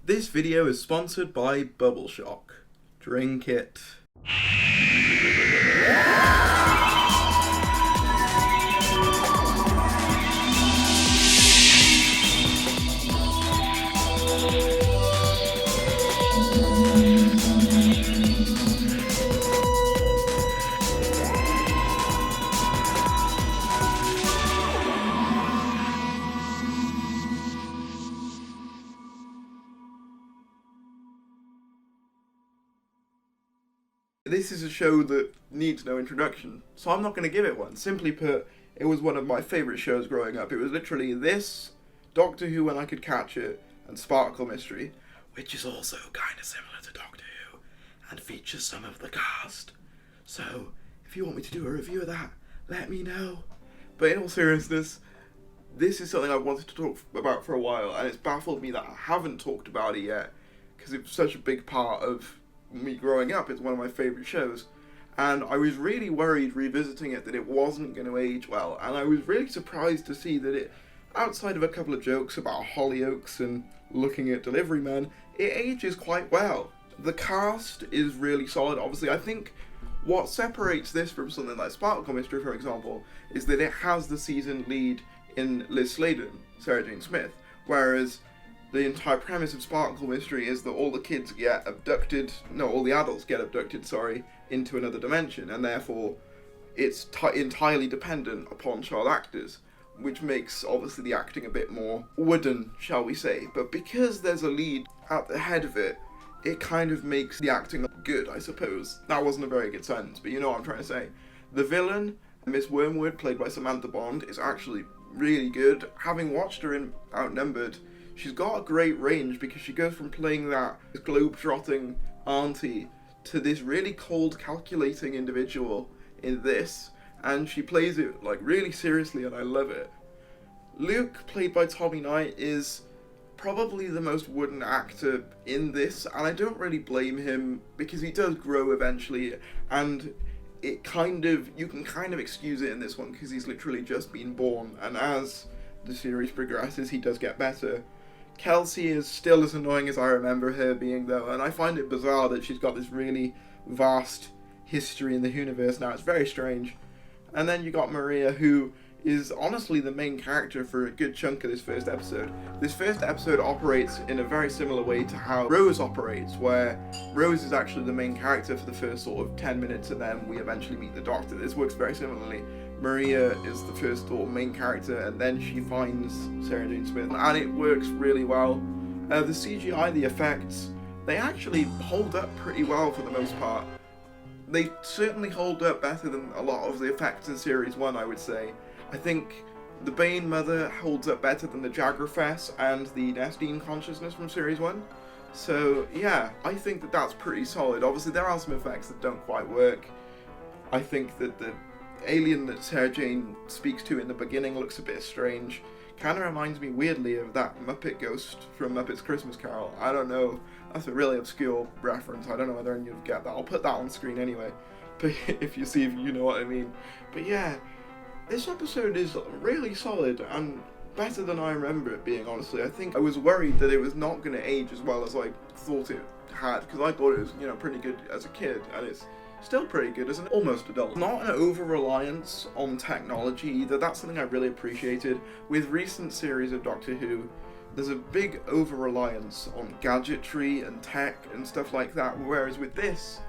This video is sponsored by Bubble Shock. Drink it. This is a show that needs no introduction, so I'm not going to give it one. Simply put, it was one of my favourite shows growing up. It was literally this, Doctor Who When I Could Catch It, and Sparkle Mystery, which is also kind of similar to Doctor Who, and features some of the cast. So, if you want me to do a review of that, let me know. But in all seriousness, this is something I've wanted to talk about for a while, and it's baffled me that I haven't talked about it yet, because it's such a big part of me growing up. It's one of my favourite shows, and I was really worried revisiting it that it wasn't going to age well, and I was really surprised to see that it, outside of a couple of jokes about Hollyoaks and looking at delivery men, it ages quite well. The cast is really solid. Obviously, I think what separates this from something like Sparkle Mystery, for example, is that it has the season lead in Liz Sladen, Sarah Jane Smith, whereas the entire premise of Sparkle Mystery is that all the adults get abducted, into another dimension, and therefore it's entirely dependent upon child actors, which makes, obviously, the acting a bit more wooden, shall we say. But because there's a lead at the head of it, it kind of makes the acting good, I suppose. That wasn't a very good sentence, but you know what I'm trying to say. The villain, Miss Wormwood, played by Samantha Bond, is actually really good. Having watched her in Outnumbered, she's got a great range, because she goes from playing that globe-trotting auntie to this really cold, calculating individual in this, and she plays it like really seriously, and I love it. Luke, played by Tommy Knight, is probably the most wooden actor in this, and I don't really blame him, because he does grow eventually, and you can kind of excuse it in this one, because he's literally just been born, and as the series progresses, he does get better. Kelsey is still as annoying as I remember her being, though, and I find it bizarre that she's got this really vast history in the universe now. It's very strange. And then you got Maria, who is honestly the main character for a good chunk of this first episode. This first episode operates in a very similar way to how Rose operates, where Rose is actually the main character for the first sort of 10 minutes, and then we eventually meet the Doctor. This works very similarly. Maria is the first sort of main character, and then she finds Sarah Jane Smith, and it works really well. The CGI, the effects, they actually hold up pretty well for the most part. They certainly hold up better than a lot of the effects in Series 1, I would say. I think the Bane Mother holds up better than the Jagrafess and the Nestine Consciousness from Series 1. So, yeah, I think that that's pretty solid. Obviously, there are some effects that don't quite work. I think that the alien that Sarah Jane speaks to in the beginning looks a bit strange. Kind of reminds me weirdly of that Muppet ghost from Muppet's Christmas Carol. I don't know. That's a really obscure reference. I don't know whether anyone would get that. I'll put that on screen anyway, but if you know what I mean. But yeah, this episode is really solid and better than I remember it being, honestly. I think I was worried that it was not going to age as well as I thought it had, because I thought it was, pretty good as a kid, and it's still pretty good as an almost adult. Not an over-reliance on technology either. That's something I really appreciated. With recent series of Doctor Who, there's a big over-reliance on gadgetry and tech and stuff like that, whereas with this,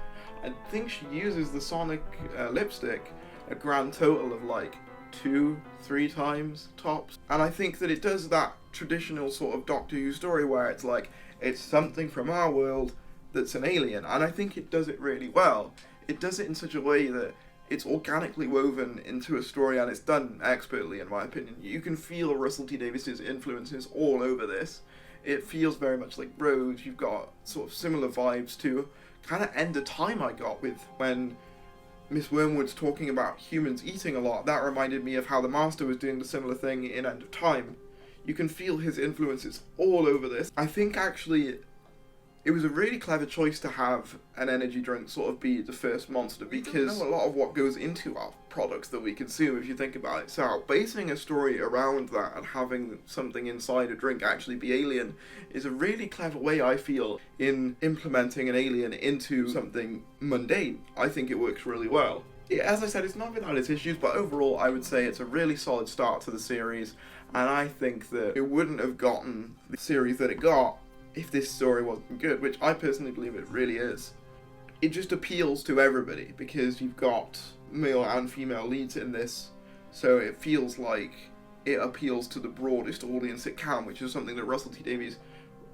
I think she uses the sonic lipstick a grand total of like 2-3 times tops. And I think that it does that traditional sort of Doctor Who story where it's like, it's something from our world that's an alien, and I think it does it really well. It does it in such a way that it's organically woven into a story, and it's done expertly, in my opinion. You can feel Russell T Davies's influences all over this. It feels very much like Rose. You've got sort of similar vibes to kind of End of Time I got with when Miss Wormwood's talking about humans eating a lot. That reminded me of how the Master was doing the similar thing in End of Time. You can feel his influences all over this. I think actually it was a really clever choice to have an energy drink sort of be the first monster, because a lot of what goes into our products that we consume, if you think about it. So basing a story around that and having something inside a drink actually be alien is a really clever way, I feel, in implementing an alien into something mundane. I think it works really well. As I said, it's not without its issues, but overall I would say it's a really solid start to the series, and I think that it wouldn't have gotten the series that it got if this story wasn't good, which I personally believe it really is. It just appeals to everybody, because you've got male and female leads in this, so it feels like it appeals to the broadest audience it can, which is something that Russell T Davies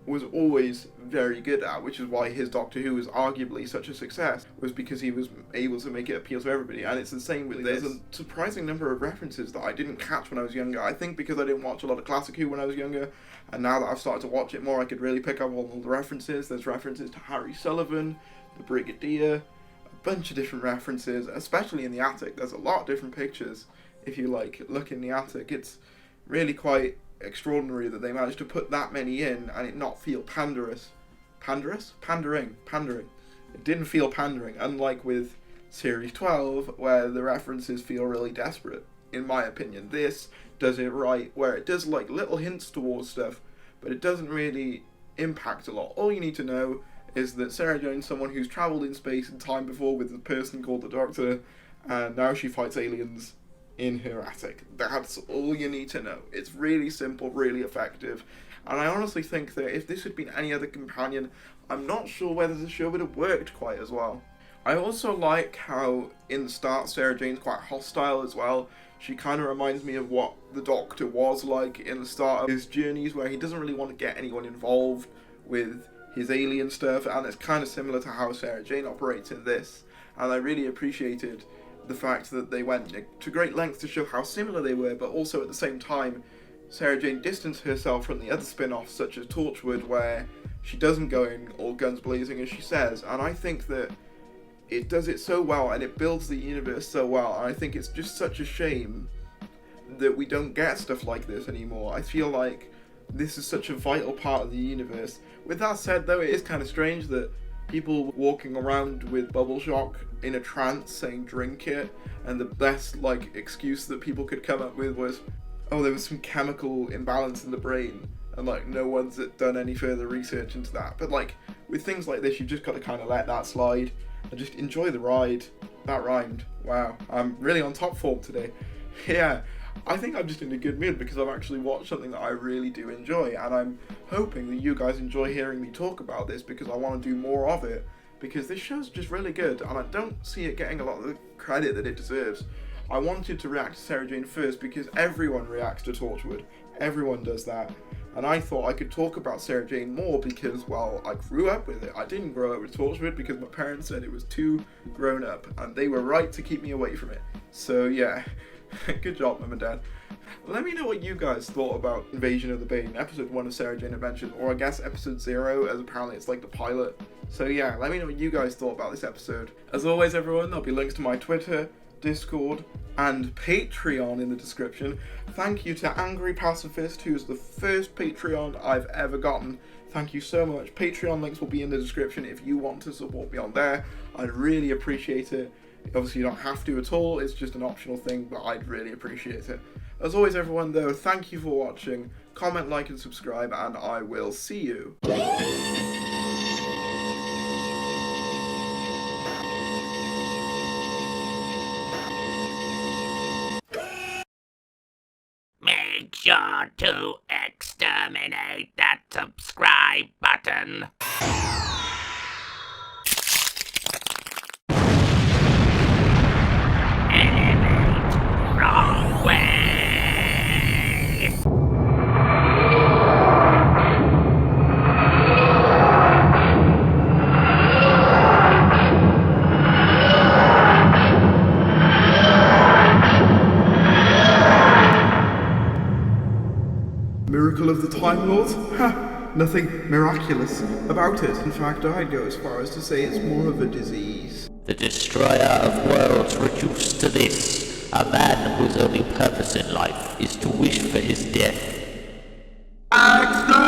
was always very good at, which is why his Doctor Who was arguably such a success, was because he was able to make it appeal to everybody. And it's the same with this. There's a surprising number of references that I didn't catch when I was younger. I think because I didn't watch a lot of Classic Who when I was younger, and now that I've started to watch it more, I could really pick up on all the references. There's references to Harry Sullivan, the Brigadier, a bunch of different references, especially in the attic. There's a lot of different pictures. If you look in the attic, it's really quite extraordinary that they managed to put that many in and it not feel pandering. It didn't feel pandering, unlike with series 12 where the references feel really desperate. In my opinion, this does it right, where it does little hints towards stuff, but it doesn't really impact a lot. All you need to know is that Sarah Jane's someone who's travelled in space and time before with a person called the Doctor, and now she fights aliens in her attic. That's all you need to know. It's really simple, really effective, and I honestly think that if this had been any other companion, I'm not sure whether the show would have worked quite as well. I also like how in the start Sarah Jane's quite hostile as well. She kind of reminds me of what the Doctor was like in the start of his journeys, where he doesn't really want to get anyone involved with his alien stuff, and it's kind of similar to how Sarah Jane operates in this, and I really appreciated the fact that they went to great lengths to show how similar they were, but also at the same time Sarah Jane distanced herself from the other spin-offs such as Torchwood, where she doesn't go in all guns blazing as she says, and I think that it does it so well and it builds the universe so well, and I think it's just such a shame that we don't get stuff like this anymore. I feel like this is such a vital part of the universe. With that said though, it is kind of strange that people walking around with bubble shock in a trance saying drink it, and the best excuse that people could come up with was, oh, there was some chemical imbalance in the brain, and no one's done any further research into that. But with things like this, you've just got to kind of let that slide and just enjoy the ride. That rhymed. Wow, I'm really on top form today. Yeah, I think I'm just in a good mood because I've actually watched something that I really do enjoy, and I'm hoping that you guys enjoy hearing me talk about this because I want to do more of it, because this show's just really good and I don't see it getting a lot of the credit that it deserves. I wanted to react to Sarah Jane first because everyone reacts to Torchwood. Everyone does that. And I thought I could talk about Sarah Jane more because, well, I grew up with it. I didn't grow up with Torchwood because my parents said it was too grown up, and they were right to keep me away from it. So yeah, good job, Mum and Dad. Let me know what you guys thought about Invasion of the Bane, episode 1 of Sarah Jane Adventures, or I guess episode 0, as apparently it's the pilot. So yeah, let me know what you guys thought about this episode. As always, everyone, there'll be links to my Twitter, Discord, and Patreon in the description. Thank you to Angry Pacifist, who's the first Patreon I've ever gotten. Thank you so much. Patreon links will be in the description if you want to support me on there. I'd really appreciate it. Obviously you don't have to at all, it's just an optional thing, but I'd really appreciate it. As always, everyone, though, thank you for watching. Comment, like, and subscribe, and I will see you. Make sure to exterminate that subscribe button. Elevate wrong way. Miracle of the Time Lords? Ha! Nothing miraculous about it. In fact, I'd go as far as to say it's more of a disease. The destroyer of worlds reduced to this, a man whose only purpose in life is to wish for his death. Exterminate!